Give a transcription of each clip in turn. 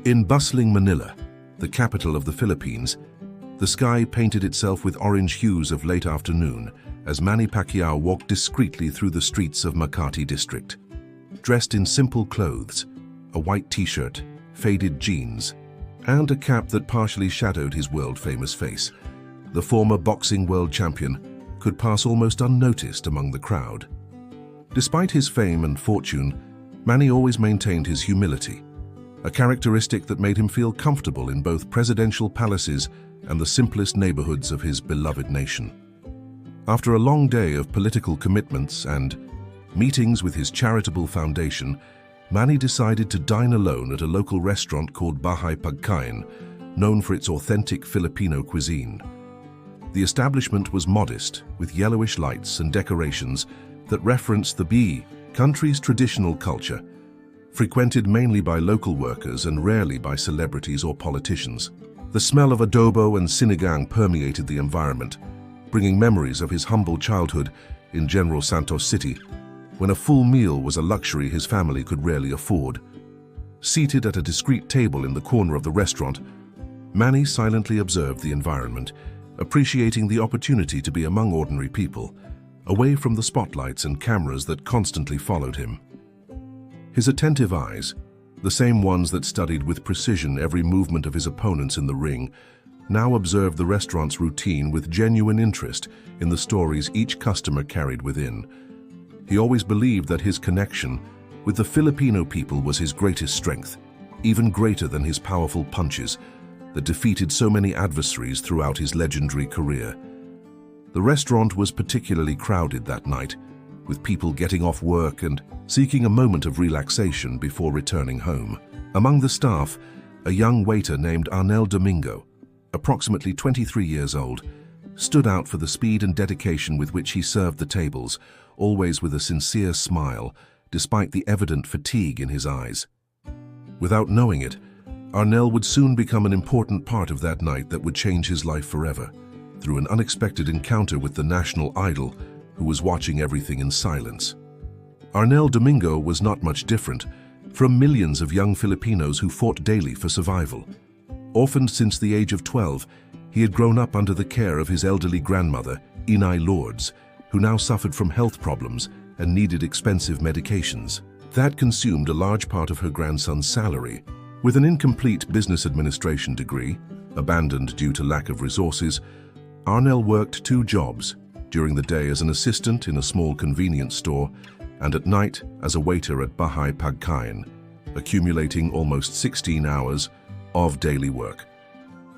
In bustling Manila, the capital of the Philippines, the sky painted itself with orange hues of late afternoon as Manny Pacquiao walked discreetly through the streets of Makati district. Dressed in simple clothes, a white t-shirt, faded jeans, and a cap that partially shadowed his world-famous face, the former boxing world champion could pass almost unnoticed among the crowd. Despite his fame and fortune, Manny always maintained his humility, a characteristic that made him feel comfortable in both presidential palaces and the simplest neighborhoods of his beloved nation. After a long day of political commitments and meetings with his charitable foundation, Manny decided to dine alone at a local restaurant called Bahay Pagkain, known for its authentic Filipino cuisine. The establishment was modest, with yellowish lights and decorations that referenced the country's traditional culture, frequented mainly by local workers and rarely by celebrities or politicians. The smell of adobo and sinigang permeated the environment, bringing memories of his humble childhood in General Santos City, when a full meal was a luxury his family could rarely afford. Seated at a discreet table in the corner of the restaurant, Manny silently observed the environment, appreciating the opportunity to be among ordinary people, away from the spotlights and cameras that constantly followed him. His attentive eyes, the same ones that studied with precision every movement of his opponents in the ring, now observed the restaurant's routine with genuine interest in the stories each customer carried within. He always believed that his connection with the Filipino people was his greatest strength, even greater than his powerful punches that defeated so many adversaries throughout his legendary career. The restaurant was particularly crowded that night, with people getting off work and seeking a moment of relaxation before returning home. Among the staff, a young waiter named Arnell Domingo, approximately 23 years old, stood out for the speed and dedication with which he served the tables, always with a sincere smile, despite the evident fatigue in his eyes. Without knowing it, Arnell would soon become an important part of that night that would change his life forever, through an unexpected encounter with the national idol who was watching everything in silence. Arnell Domingo was not much different from millions of young Filipinos who fought daily for survival. Orphaned since the age of 12, he had grown up under the care of his elderly grandmother, Inay Lourdes, who now suffered from health problems and needed expensive medications. That consumed a large part of her grandson's salary. With an incomplete business administration degree, abandoned due to lack of resources, Arnell worked 2 jobs, during the day as an assistant in a small convenience store and at night as a waiter at Bahay Pagkain, accumulating almost 16 hours of daily work.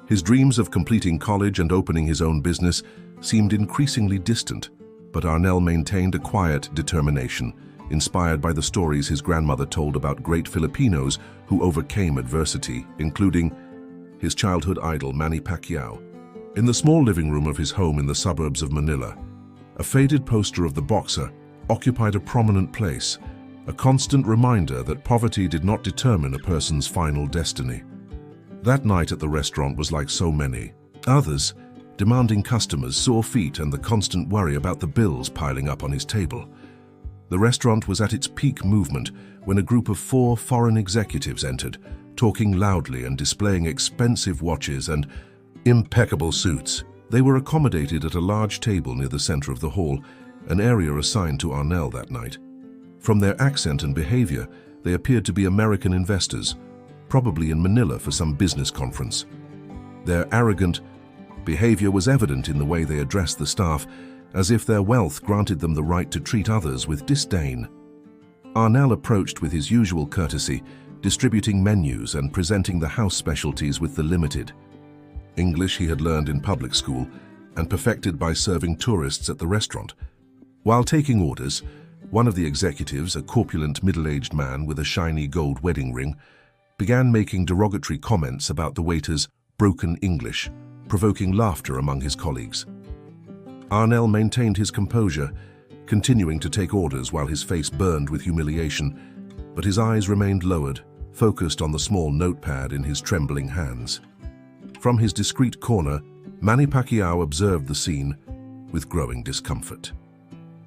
His dreams of completing college and opening his own business seemed increasingly distant, but Arnell maintained a quiet determination, inspired by the stories his grandmother told about great Filipinos who overcame adversity, including his childhood idol Manny Pacquiao. In the small living room of his home in the suburbs of Manila, a faded poster of the boxer occupied a prominent place, a constant reminder that poverty did not determine a person's final destiny. That night at the restaurant was like so many others, demanding customers, sore feet, and the constant worry about the bills piling up on his table. The restaurant was at its peak movement when a group of 4 foreign executives entered, talking loudly and displaying expensive watches and impeccable suits. They were accommodated at a large table near the center of the hall, an area assigned to Arnell that night. From their accent and behavior, they appeared to be American investors, probably in Manila for some business conference. Their arrogant behavior was evident in the way they addressed the staff, as if their wealth granted them the right to treat others with disdain. Arnell approached with his usual courtesy, distributing menus and presenting the house specialties with the limited English he had learned in public school and perfected by serving tourists at the restaurant. While taking orders, one of the executives, a corpulent middle-aged man with a shiny gold wedding ring, began making derogatory comments about the waiter's broken English, provoking laughter among his colleagues. Arnell maintained his composure, continuing to take orders while his face burned with humiliation, but his eyes remained lowered, focused on the small notepad in his trembling hands. From his discreet corner, Manny Pacquiao observed the scene with growing discomfort.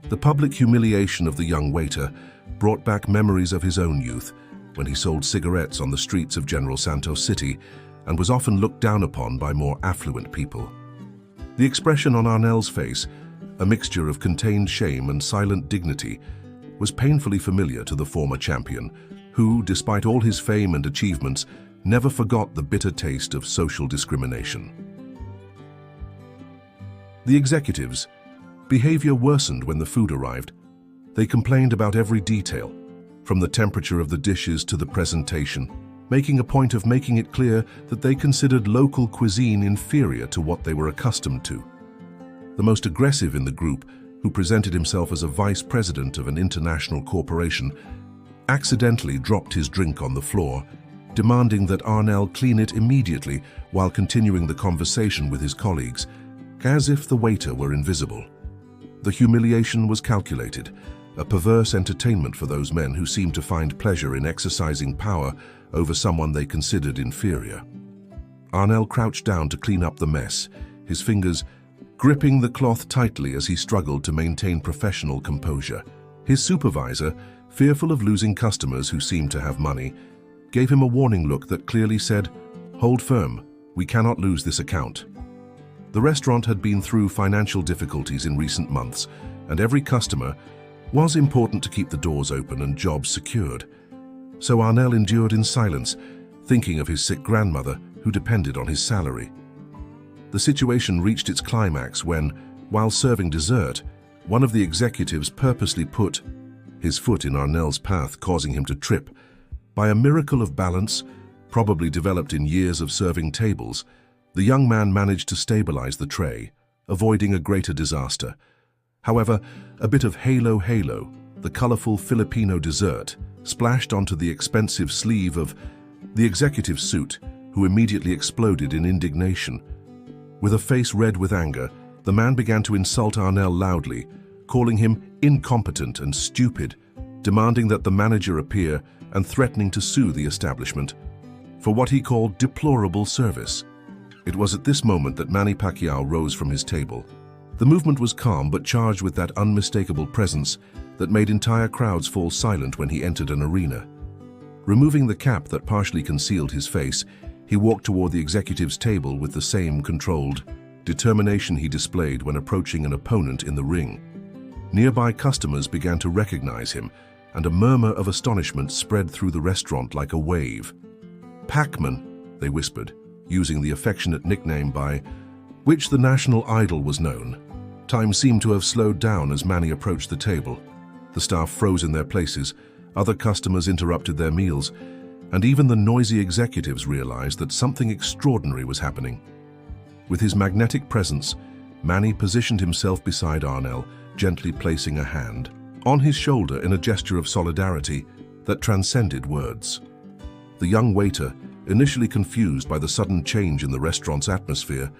The public humiliation of the young waiter brought back memories of his own youth, when he sold cigarettes on the streets of General Santos City and was often looked down upon by more affluent people. The expression on Arnell's face, a mixture of contained shame and silent dignity, was painfully familiar to the former champion, who, despite all his fame and achievements, never forgot the bitter taste of social discrimination. The executives' behavior worsened when the food arrived. They complained about every detail, from the temperature of the dishes to the presentation, making a point of making it clear that they considered local cuisine inferior to what they were accustomed to. The most aggressive in the group, who presented himself as a vice president of an international corporation, accidentally dropped his drink on the floor, demanding that Arnell clean it immediately while continuing the conversation with his colleagues, as if the waiter were invisible. The humiliation was calculated, a perverse entertainment for those men who seemed to find pleasure in exercising power over someone they considered inferior. Arnell crouched down to clean up the mess, his fingers gripping the cloth tightly as he struggled to maintain professional composure. His supervisor, fearful of losing customers who seemed to have money, gave him a warning look that clearly said, "Hold firm, we cannot lose this account." The restaurant had been through financial difficulties in recent months, and every customer was important to keep the doors open and jobs secured. So Arnell endured in silence, thinking of his sick grandmother who depended on his salary. The situation reached its climax when, while serving dessert, one of the executives purposely put his foot in Arnell's path, causing him to trip. By a miracle of balance, probably developed in years of serving tables, the young man managed to stabilize the tray, avoiding a greater disaster. However, a bit of halo, the colorful Filipino dessert, splashed onto the expensive sleeve of the executive's suit, who immediately exploded in indignation. With a face red with anger, the man began to insult Arnell loudly, calling him incompetent and stupid, demanding that the manager appear and threatening to sue the establishment for what he called deplorable service. It was at this moment that Manny Pacquiao rose from his table. The movement was calm but charged with that unmistakable presence that made entire crowds fall silent when he entered an arena. Removing the cap that partially concealed his face, he walked toward the executive's table with the same controlled determination he displayed when approaching an opponent in the ring. Nearby customers began to recognize him, and a murmur of astonishment spread through the restaurant like a wave. "Pac-Man," they whispered, using the affectionate nickname by which the national idol was known. Time seemed to have slowed down as Manny approached the table. The staff froze in their places, other customers interrupted their meals, and even the noisy executives realized that something extraordinary was happening. With his magnetic presence, Manny positioned himself beside Arnell, gently placing a hand on his shoulder in a gesture of solidarity that transcended words. The young waiter, initially confused by the sudden change in the restaurant's atmosphere,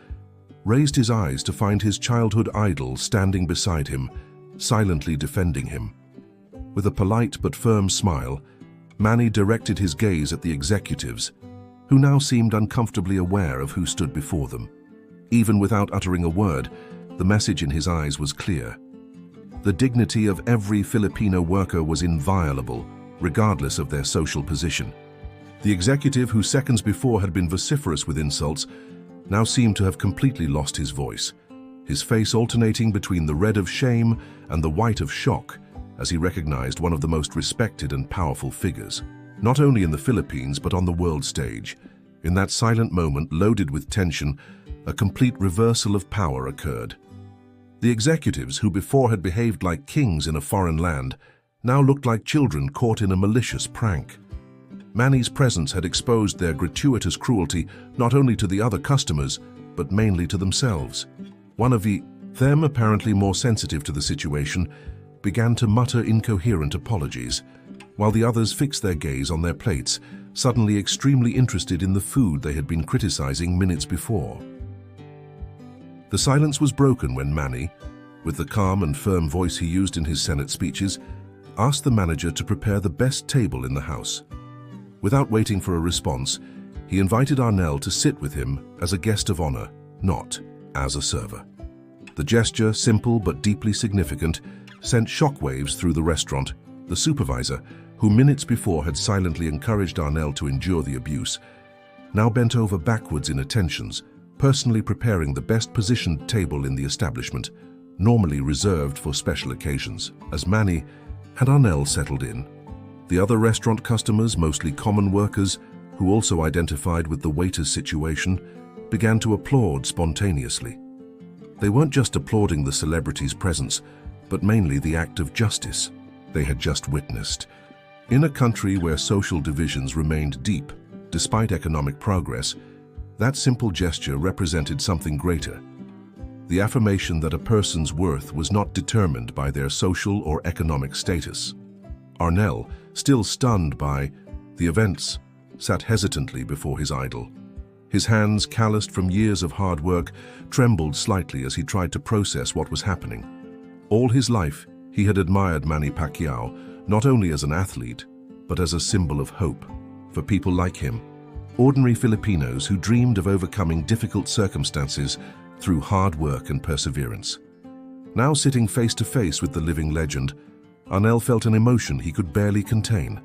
raised his eyes to find his childhood idol standing beside him, silently defending him. With a polite but firm smile, Manny directed his gaze at the executives, who now seemed uncomfortably aware of who stood before them. Even without uttering a word, the message in his eyes was clear. The dignity of every Filipino worker was inviolable, regardless of their social position. The executive, who seconds before had been vociferous with insults, now seemed to have completely lost his voice, his face alternating between the red of shame and the white of shock as he recognized one of the most respected and powerful figures, not only in the Philippines but on the world stage. In that silent moment, loaded with tension, a complete reversal of power occurred. The executives, who before had behaved like kings in a foreign land, now looked like children caught in a malicious prank. Manny's presence had exposed their gratuitous cruelty not only to the other customers, but mainly to themselves. One of them, apparently more sensitive to the situation, began to mutter incoherent apologies, while the others fixed their gaze on their plates, suddenly extremely interested in the food they had been criticizing minutes before. The silence was broken when Manny, with the calm and firm voice he used in his Senate speeches, asked the manager to prepare the best table in the house. Without waiting for a response, he invited Arnell to sit with him as a guest of honor, not as a server. The gesture, simple but deeply significant, sent shockwaves through the restaurant. The supervisor, who minutes before had silently encouraged Arnell to endure the abuse, now bent over backwards in attentions, personally preparing the best-positioned table in the establishment, normally reserved for special occasions. As Manny and Arnell settled in, the other restaurant customers, mostly common workers, who also identified with the waiter's situation, began to applaud spontaneously. They weren't just applauding the celebrity's presence, but mainly the act of justice they had just witnessed. In a country where social divisions remained deep, despite economic progress, that simple gesture represented something greater: the affirmation that a person's worth was not determined by their social or economic status. Arnell, still stunned by the events, sat hesitantly before his idol. His hands, calloused from years of hard work, trembled slightly as he tried to process what was happening. All his life, he had admired Manny Pacquiao, not only as an athlete, but as a symbol of hope for people like him, ordinary Filipinos who dreamed of overcoming difficult circumstances through hard work and perseverance. Now sitting face to face with the living legend, Arnell felt an emotion he could barely contain.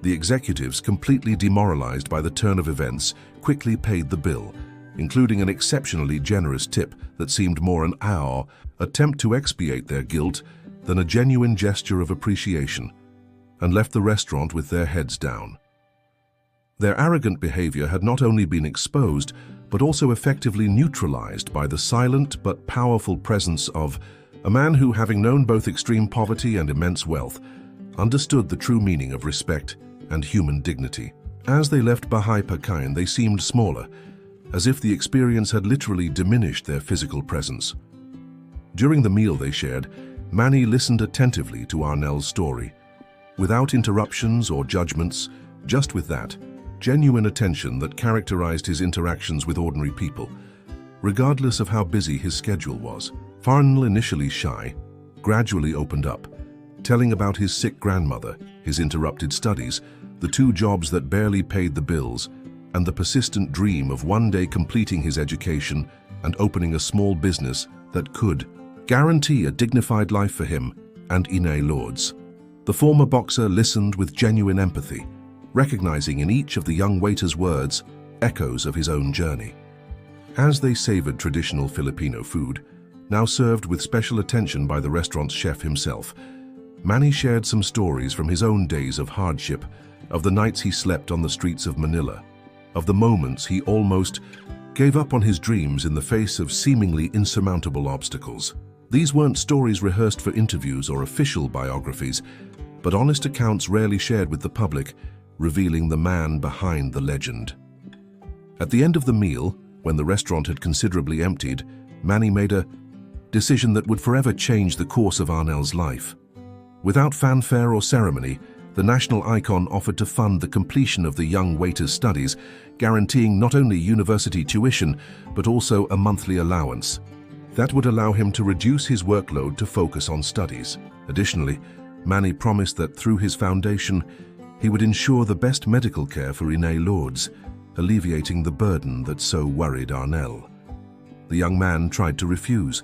The executives, completely demoralized by the turn of events, quickly paid the bill, including an exceptionally generous tip that seemed more an attempt to expiate their guilt than a genuine gesture of appreciation, and left the restaurant with their heads down. Their arrogant behavior had not only been exposed, but also effectively neutralized by the silent but powerful presence of a man who, having known both extreme poverty and immense wealth, understood the true meaning of respect and human dignity. As they left Manny Pacquiao, they seemed smaller, as if the experience had literally diminished their physical presence. During the meal they shared, Manny listened attentively to Arnell's story, without interruptions or judgments, just with that genuine attention that characterized his interactions with ordinary people, regardless of how busy his schedule was. Arnell, initially shy, gradually opened up, telling about his sick grandmother, his interrupted studies, the 2 jobs that barely paid the bills, and the persistent dream of one day completing his education and opening a small business that could guarantee a dignified life for him and Inay Lourdes. The former boxer listened with genuine empathy, recognizing in each of the young waiter's words echoes of his own journey. As they savored traditional Filipino food, now served with special attention by the restaurant's chef himself, Manny shared some stories from his own days of hardship, of the nights he slept on the streets of Manila, of the moments he almost gave up on his dreams in the face of seemingly insurmountable obstacles. These weren't stories rehearsed for interviews or official biographies, but honest accounts rarely shared with the public, revealing the man behind the legend. At the end of the meal, when the restaurant had considerably emptied, Manny made a decision that would forever change the course of Arnell's life. Without fanfare or ceremony, the national icon offered to fund the completion of the young waiter's studies, guaranteeing not only university tuition, but also a monthly allowance. That would allow him to reduce his workload to focus on studies. Additionally, Manny promised that through his foundation, he would ensure the best medical care for Inay Lourdes, alleviating the burden that so worried Arnell. The young man tried to refuse,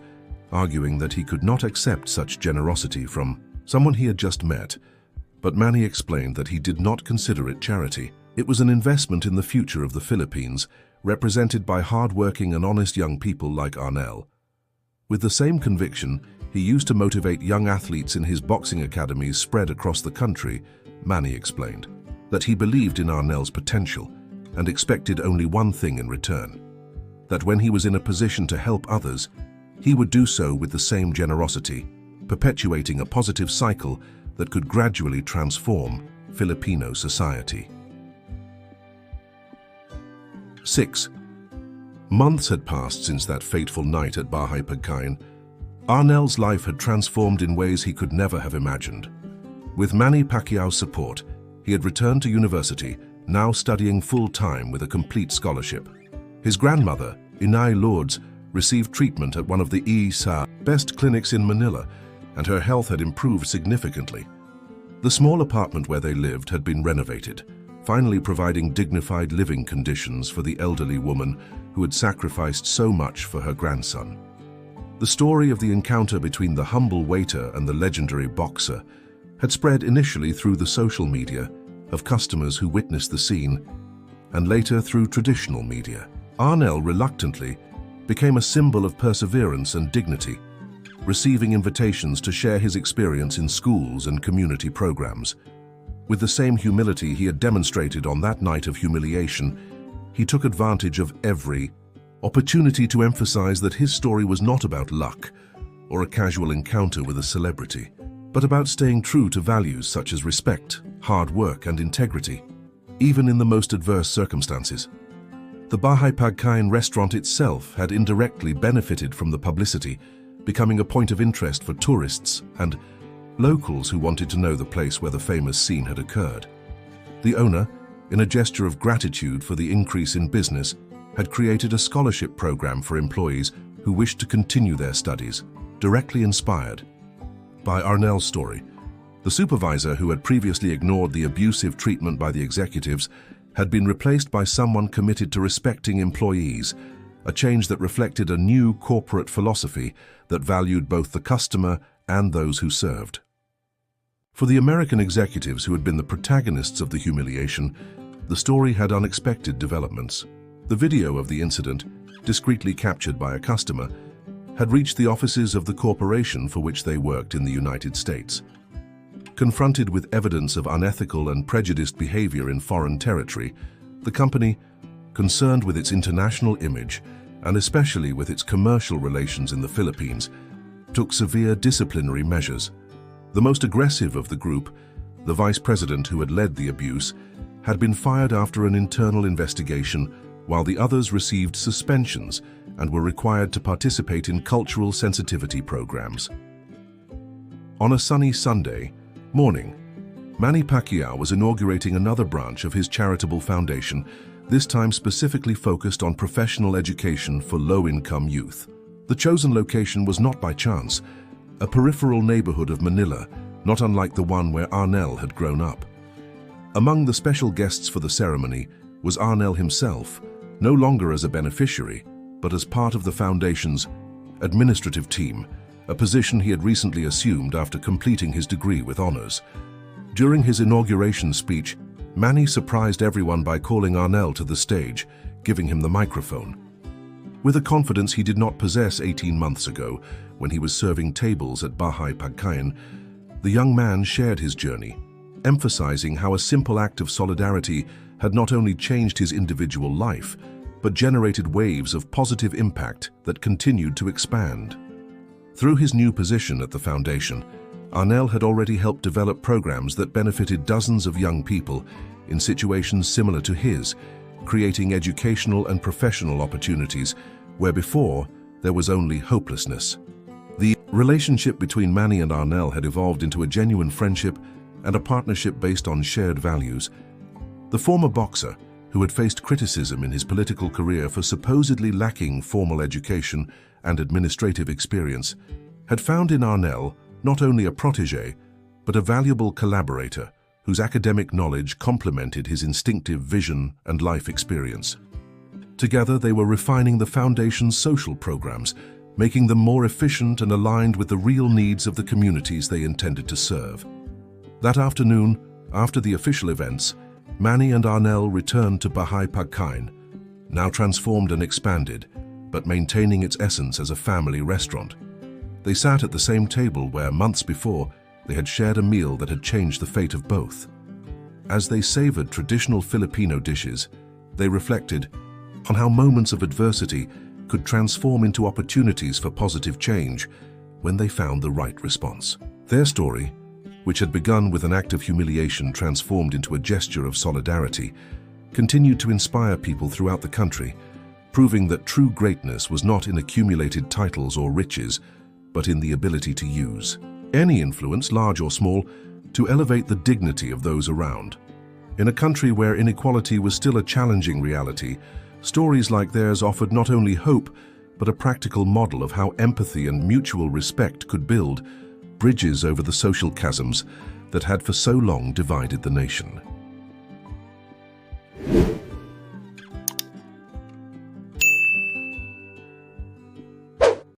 arguing that he could not accept such generosity from someone he had just met, but Manny explained that he did not consider it charity. It was an investment in the future of the Philippines, represented by hard-working and honest young people like Arnell. With the same conviction he used to motivate young athletes in his boxing academies spread across the country, Manny explained that he believed in Arnell's potential and expected only one thing in return: that when he was in a position to help others, he would do so with the same generosity, perpetuating a positive cycle that could gradually transform Filipino society. 6. Months had passed since that fateful night at Manny Pacquiao. Arnell's life had transformed in ways he could never have imagined. With Manny Pacquiao's support, he had returned to university, now studying full-time with a complete scholarship. His grandmother, Inay Lourdes, received treatment at one of the best clinics in Manila, and her health had improved significantly. The small apartment where they lived had been renovated, finally providing dignified living conditions for the elderly woman who had sacrificed so much for her grandson. The story of the encounter between the humble waiter and the legendary boxer had spread initially through the social media of customers who witnessed the scene, and later through traditional media. Arnell reluctantly became a symbol of perseverance and dignity, receiving invitations to share his experience in schools and community programs. With the same humility he had demonstrated on that night of humiliation, he took advantage of every opportunity to emphasize that his story was not about luck or a casual encounter with a celebrity, but about staying true to values such as respect, hard work, and integrity, even in the most adverse circumstances. The Bahay Pagkain restaurant itself had indirectly benefited from the publicity, becoming a point of interest for tourists and locals who wanted to know the place where the famous scene had occurred. The owner, in a gesture of gratitude for the increase in business, had created a scholarship program for employees who wished to continue their studies, directly inspired by Arnell's story. The supervisor, who had previously ignored the abusive treatment by the executives, had been replaced by someone committed to respecting employees, a change that reflected a new corporate philosophy that valued both the customer and those who served. For the American executives who had been the protagonists of the humiliation, the story had unexpected developments. The video of the incident, discreetly captured by a customer, had reached the offices of the corporation for which they worked in the United States. Confronted with evidence of unethical and prejudiced behavior in foreign territory, the company, concerned with its international image and especially with its commercial relations in the Philippines, took severe disciplinary measures. The most aggressive of the group, the vice president who had led the abuse, had been fired after an internal investigation, while the others received suspensions and were required to participate in cultural sensitivity programs. On a sunny Sunday morning, Manny Pacquiao was inaugurating another branch of his charitable foundation, this time specifically focused on professional education for low-income youth. The chosen location was not by chance, a peripheral neighborhood of Manila, not unlike the one where Arnell had grown up. Among the special guests for the ceremony was Arnell himself, no longer as a beneficiary, but as part of the foundation's administrative team, a position he had recently assumed after completing his degree with honors. During his inauguration speech, Manny surprised everyone by calling Arnell to the stage, giving him the microphone. With a confidence he did not possess 18 months ago, when he was serving tables at Bahay Pagkain, the young man shared his journey, emphasizing how a simple act of solidarity had not only changed his individual life, but generated waves of positive impact that continued to expand. Through his new position at the foundation, Arnell had already helped develop programs that benefited dozens of young people in situations similar to his, creating educational and professional opportunities where before there was only hopelessness. The relationship between Manny and Arnell had evolved into a genuine friendship and a partnership based on shared values. The former boxer, who had faced criticism in his political career for supposedly lacking formal education and administrative experience, had found in Arnell not only a protégé, but a valuable collaborator whose academic knowledge complemented his instinctive vision and life experience. Together, they were refining the foundation's social programs, making them more efficient and aligned with the real needs of the communities they intended to serve. That afternoon, after the official events, Manny and Arnell returned to Bahay Pagkain, now transformed and expanded, but maintaining its essence as a family restaurant. They sat at the same table where, months before, they had shared a meal that had changed the fate of both. As they savored traditional Filipino dishes, they reflected on how moments of adversity could transform into opportunities for positive change when they found the right response. Their story, which had begun with an act of humiliation transformed into a gesture of solidarity, continued to inspire people throughout the country, proving that true greatness was not in accumulated titles or riches, but in the ability to use any influence, large or small, to elevate the dignity of those around. In a country where inequality was still a challenging reality, stories like theirs offered not only hope, but a practical model of how empathy and mutual respect could build bridges over the social chasms that had for so long divided the nation.